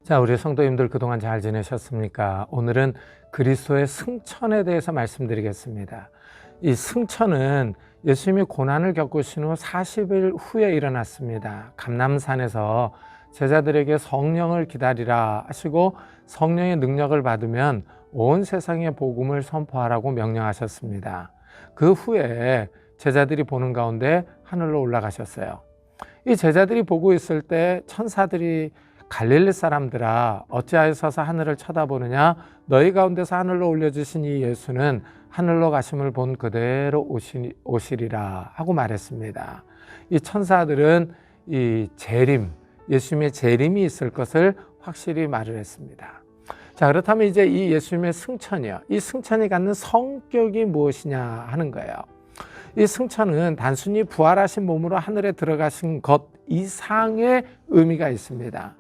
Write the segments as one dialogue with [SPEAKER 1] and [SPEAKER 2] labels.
[SPEAKER 1] 자, 우리 성도님들 그동안 잘 지내셨습니까? 오늘은 그리스도의 승천에 대해서 말씀드리겠습니다. 이 승천은 예수님이 고난을 겪으신 후 40일 후에 일어났습니다. 감람산에서 제자들에게 성령을 기다리라 하시고 성령의 능력을 받으면 온 세상에 복음을 선포하라고 명령하셨습니다. 그 후에 제자들이 보는 가운데 하늘로 올라가셨어요. 이 제자들이 보고 있을 때 천사들이 갈릴리 사람들아 어찌하여서 하늘을 쳐다보느냐, 너희 가운데서 하늘로 올려주신 이 예수는 하늘로 가심을 본 그대로 오시리라 하고 말했습니다. 이 천사들은 이 재림, 예수님의 재림이 있을 것을 확실히 말을 했습니다. 자, 그렇다면 이제 이 예수님의 승천이요, 이 승천이 갖는 성격이 무엇이냐 하는 거예요. 이 승천은 단순히 부활하신 몸으로 하늘에 들어가신 것 이상의 의미가 있습니다.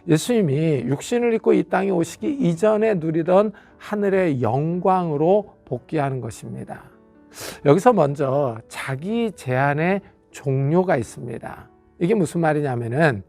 [SPEAKER 1] 예수님이 육신을 입고 이 땅에 오시기 이전에 누리던 하늘의 영광으로 복귀하는 것입니다. 여기서 먼저 자기 제한의 종료가 있습니다. 이게 무슨 말이냐면은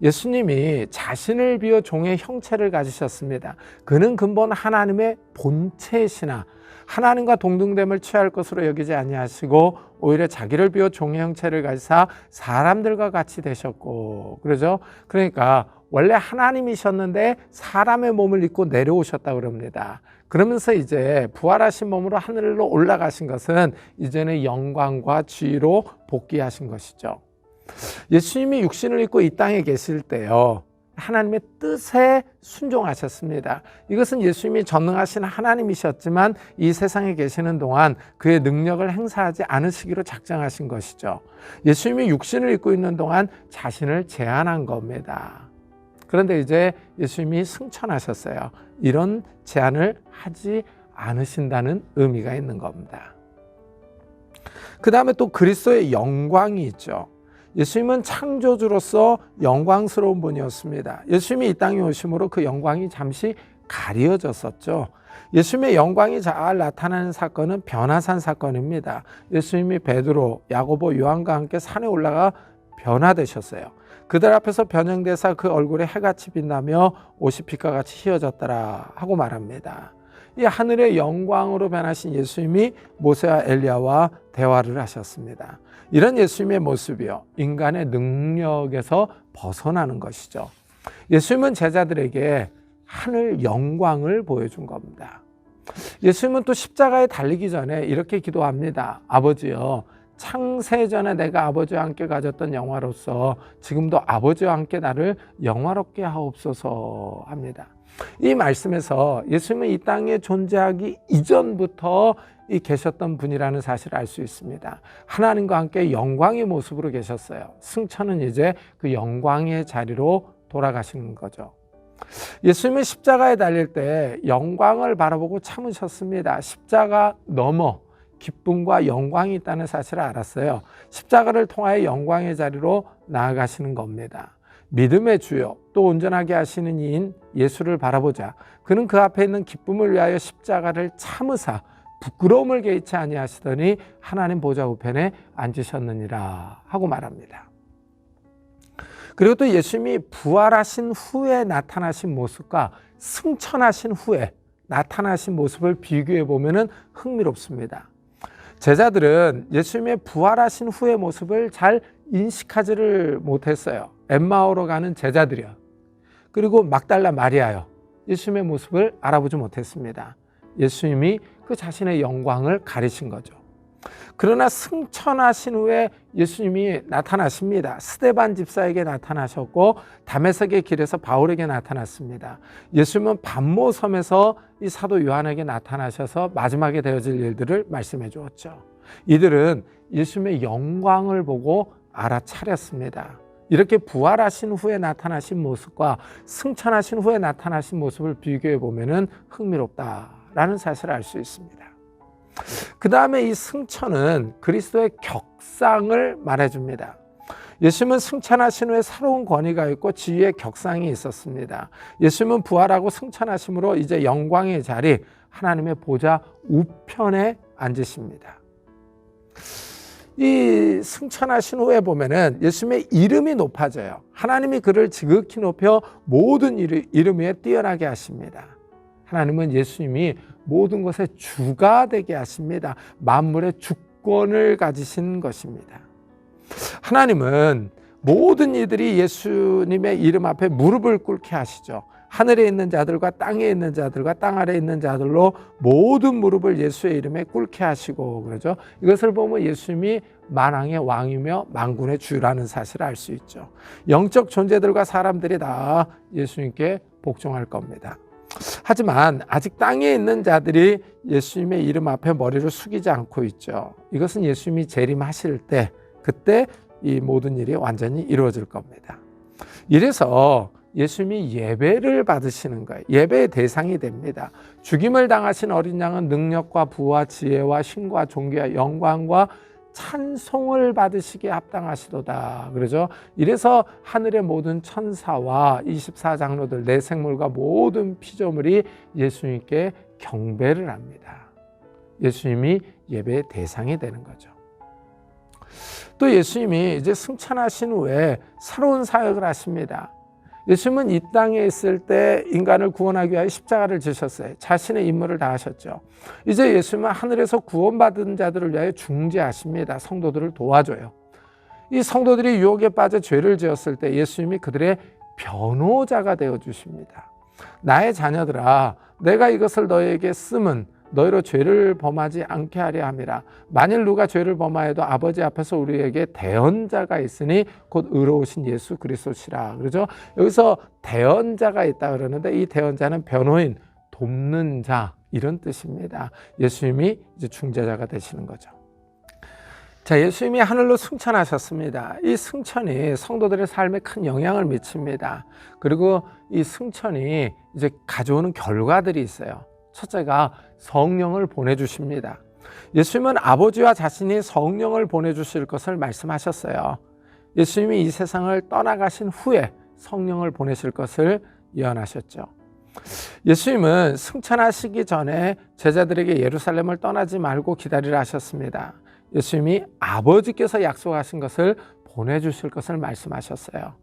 [SPEAKER 1] 예수님이 자신을 비워 종의 형체를 가지셨습니다. 그는 근본 하나님의 본체이시나 하나님과 동등됨을 취할 것으로 여기지 아니하시고 오히려 자기를 비워 종의 형체를 가지사 사람들과 같이 되셨고, 그러죠? 그러니까 원래 하나님이셨는데 사람의 몸을 입고 내려오셨다고 그럽니다. 그러면서 이제 부활하신 몸으로 하늘로 올라가신 것은 이전의 영광과 지위로 복귀하신 것이죠. 예수님이 육신을 입고 이 땅에 계실 때요, 하나님의 뜻에 순종하셨습니다. 이것은 예수님이 전능하신 하나님이셨지만 이 세상에 계시는 동안 그의 능력을 행사하지 않으시기로 작정하신 것이죠. 예수님이 육신을 입고 있는 동안 자신을 제한한 겁니다. 그런데 이제 예수님이 승천하셨어요. 이런 제한을 하지 않으신다는 의미가 있는 겁니다. 그 다음에 또 그리스도의 영광이 있죠. 예수님은 창조주로서 영광스러운 분이었습니다. 예수님이 이 땅에 오심으로 그 영광이 잠시 가려졌었죠. 예수님의 영광이 잘 나타나는 사건은 변화산 사건입니다. 예수님이 베드로, 야고보, 요한과 함께 산에 올라가 변화되셨어요. 그들 앞에서 변형되사 그 얼굴에 해같이 빛나며 옷이 빛과 같이 휘어졌더라 하고 말합니다. 이 하늘의 영광으로 변하신 예수님이 모세와 엘리야와 대화를 하셨습니다. 이런 예수님의 모습이요, 인간의 능력에서 벗어나는 것이죠. 예수님은 제자들에게 하늘 영광을 보여준 겁니다. 예수님은 또 십자가에 달리기 전에 이렇게 기도합니다. 아버지여, 창세전에 내가 아버지와 함께 가졌던 영화로서 지금도 아버지와 함께 나를 영화롭게 하옵소서 합니다. 이 말씀에서 예수님은 이 땅에 존재하기 이전부터 계셨던 분이라는 사실을 알 수 있습니다. 하나님과 함께 영광의 모습으로 계셨어요. 승천은 이제 그 영광의 자리로 돌아가시는 거죠. 예수님은 십자가에 달릴 때 영광을 바라보고 참으셨습니다. 십자가 넘어 기쁨과 영광이 있다는 사실을 알았어요. 십자가를 통하여 영광의 자리로 나아가시는 겁니다. 믿음의 주요 또 온전하게 하시는 이인 예수를 바라보자. 그는 그 앞에 있는 기쁨을 위하여 십자가를 참으사 부끄러움을 개의치 아니하시더니 하나님 보좌 우편에 앉으셨느니라 하고 말합니다. 그리고 또 예수님이 부활하신 후에 나타나신 모습과 승천하신 후에 나타나신 모습을 비교해 보면 흥미롭습니다. 제자들은 예수님의 부활하신 후의 모습을 잘 인식하지를 못했어요. 엠마오로 가는 제자들이요, 그리고 막달라 마리아요, 예수님의 모습을 알아보지 못했습니다. 예수님이 그 자신의 영광을 가리신 거죠. 그러나 승천하신 후에 예수님이 나타나십니다. 스데반 집사에게 나타나셨고 다메섹의 길에서 바울에게 나타났습니다. 예수님은 반모섬에서 이 사도 요한에게 나타나셔서 마지막에 되어질 일들을 말씀해 주었죠. 이들은 예수님의 영광을 보고 알아차렸습니다. 이렇게 부활하신 후에 나타나신 모습과 승천하신 후에 나타나신 모습을 비교해 보면 흥미롭다라는 사실을 알 수 있습니다. 그 다음에 이 승천은 그리스도의 격상을 말해줍니다. 예수님은 승천하신 후에 새로운 권위가 있고 지위의 격상이 있었습니다. 예수님은 부활하고 승천하심으로 이제 영광의 자리, 하나님의 보좌 우편에 앉으십니다. 이 승천하신 후에 보면은 예수님의 이름이 높아져요. 하나님이 그를 지극히 높여 모든 이름 위에 뛰어나게 하십니다. 하나님은 예수님이 모든 것의 주가 되게 하십니다. 만물의 주권을 가지신 것입니다. 하나님은 모든 이들이 예수님의 이름 앞에 무릎을 꿇게 하시죠. 하늘에 있는 자들과 땅에 있는 자들과 땅 아래에 있는 자들로 모든 무릎을 예수의 이름에 꿇게 하시고 그러죠. 이것을 보면 예수님이 만왕의 왕이며 만군의 주라는 사실을 알 수 있죠. 영적 존재들과 사람들이 다 예수님께 복종할 겁니다. 하지만 아직 땅에 있는 자들이 예수님의 이름 앞에 머리를 숙이지 않고 있죠. 이것은 예수님이 재림하실 때 그때 이 모든 일이 완전히 이루어질 겁니다. 이래서 예수님이 예배를 받으시는 거예요. 예배의 대상이 됩니다. 죽임을 당하신 어린 양은 능력과 부와 지혜와 힘과 존귀와 영광과 찬송을 받으시기에 합당하시도다. 그러죠. 이래서 하늘의 모든 천사와 24장로들, 내 생물과 모든 피조물이 예수님께 경배를 합니다. 예수님이 예배의 대상이 되는 거죠. 또 예수님이 이제 승천하신 후에 새로운 사역을 하십니다. 예수님은 이 땅에 있을 때 인간을 구원하기 위하여 십자가를 지셨어요. 자신의 임무를 다하셨죠. 이제 예수님은 하늘에서 구원받은 자들을 위하여 중재하십니다. 성도들을 도와줘요. 이 성도들이 유혹에 빠져 죄를 지었을 때 예수님이 그들의 변호자가 되어주십니다. 나의 자녀들아, 내가 이것을 너에게 쓰면 너희로 죄를 범하지 않게 하려 함이라. 만일 누가 죄를 범하여도 아버지 앞에서 우리에게 대언자가 있으니 곧 의로우신 예수 그리스도시라. 그러죠? 여기서 대언자가 있다 그러는데 이 대언자는 변호인, 돕는 자 이런 뜻입니다. 예수님이 이제 중재자가 되시는 거죠. 자, 예수님이 하늘로 승천하셨습니다. 이 승천이 성도들의 삶에 큰 영향을 미칩니다. 그리고 이 승천이 이제 가져오는 결과들이 있어요. 첫째가 성령을 보내주십니다. 예수님은 아버지와 자신이 성령을 보내주실 것을 말씀하셨어요. 예수님이 이 세상을 떠나가신 후에 성령을 보내실 것을 예언하셨죠. 예수님은 승천하시기 전에 제자들에게 예루살렘을 떠나지 말고 기다리라 하셨습니다. 예수님이 아버지께서 약속하신 것을 보내주실 것을 말씀하셨어요.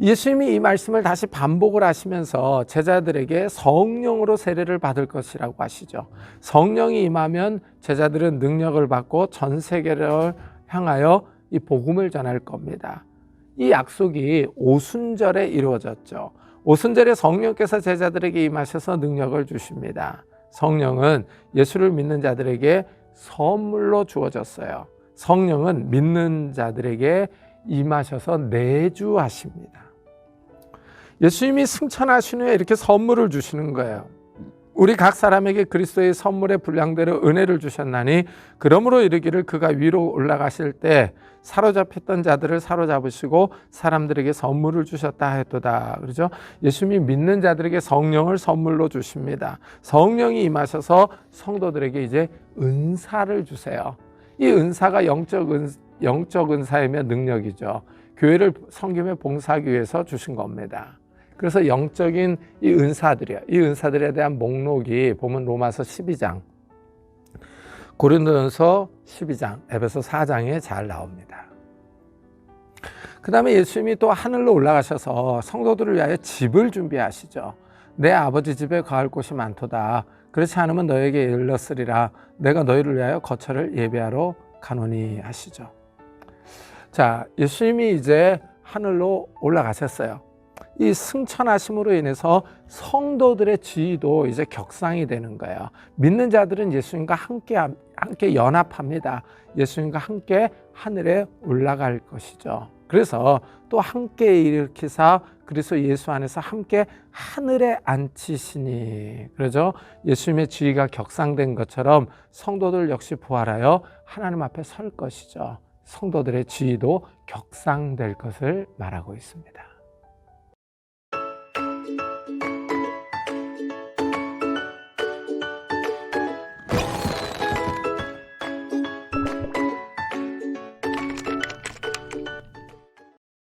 [SPEAKER 1] 예수님이 이 말씀을 다시 반복을 하시면서 제자들에게 성령으로 세례를 받을 것이라고 하시죠. 성령이 임하면 제자들은 능력을 받고 전 세계를 향하여 이 복음을 전할 겁니다. 이 약속이 오순절에 이루어졌죠. 오순절에 성령께서 제자들에게 임하셔서 능력을 주십니다. 성령은 예수를 믿는 자들에게 선물로 주어졌어요. 성령은 믿는 자들에게 임하셔서 내주하십니다. 예수님이 승천하신 후에 이렇게 선물을 주시는 거예요. 우리 각 사람에게 그리스도의 선물의 분량대로 은혜를 주셨나니 그러므로 이르기를 그가 위로 올라가실 때 사로잡혔던 자들을 사로잡으시고 사람들에게 선물을 주셨다 했도다. 그렇죠? 예수님이 믿는 자들에게 성령을 선물로 주십니다. 성령이 임하셔서 성도들에게 이제 은사를 주세요. 이 은사가 영적 은사이며 능력이죠. 교회를 섬기며 봉사하기 위해서 주신 겁니다. 그래서 영적인 이 은사들이요. 이 은사들에 대한 목록이 보면 로마서 12장, 고린도전서 12장, 에베소 4장에 잘 나옵니다. 그 다음에 예수님이 또 하늘로 올라가셔서 성도들을 위하여 집을 준비하시죠. 내 아버지 집에 거할 곳이 많도다. 그렇지 않으면 너에게 일렀으리라. 내가 너희를 위하여 거처를 예비하러 가노니 하시죠. 자, 예수님이 이제 하늘로 올라가셨어요. 이 승천하심으로 인해서 성도들의 지위도 이제 격상이 되는 거예요. 믿는 자들은 예수님과 함께 연합합니다. 예수님과 함께 하늘에 올라갈 것이죠. 그래서 또 함께 일으키사 그리스도 예수 안에서 함께 하늘에 앉히시니, 그러죠? 예수님의 지위가 격상된 것처럼 성도들 역시 부활하여 하나님 앞에 설 것이죠. 성도들의 지위도 격상될 것을 말하고 있습니다.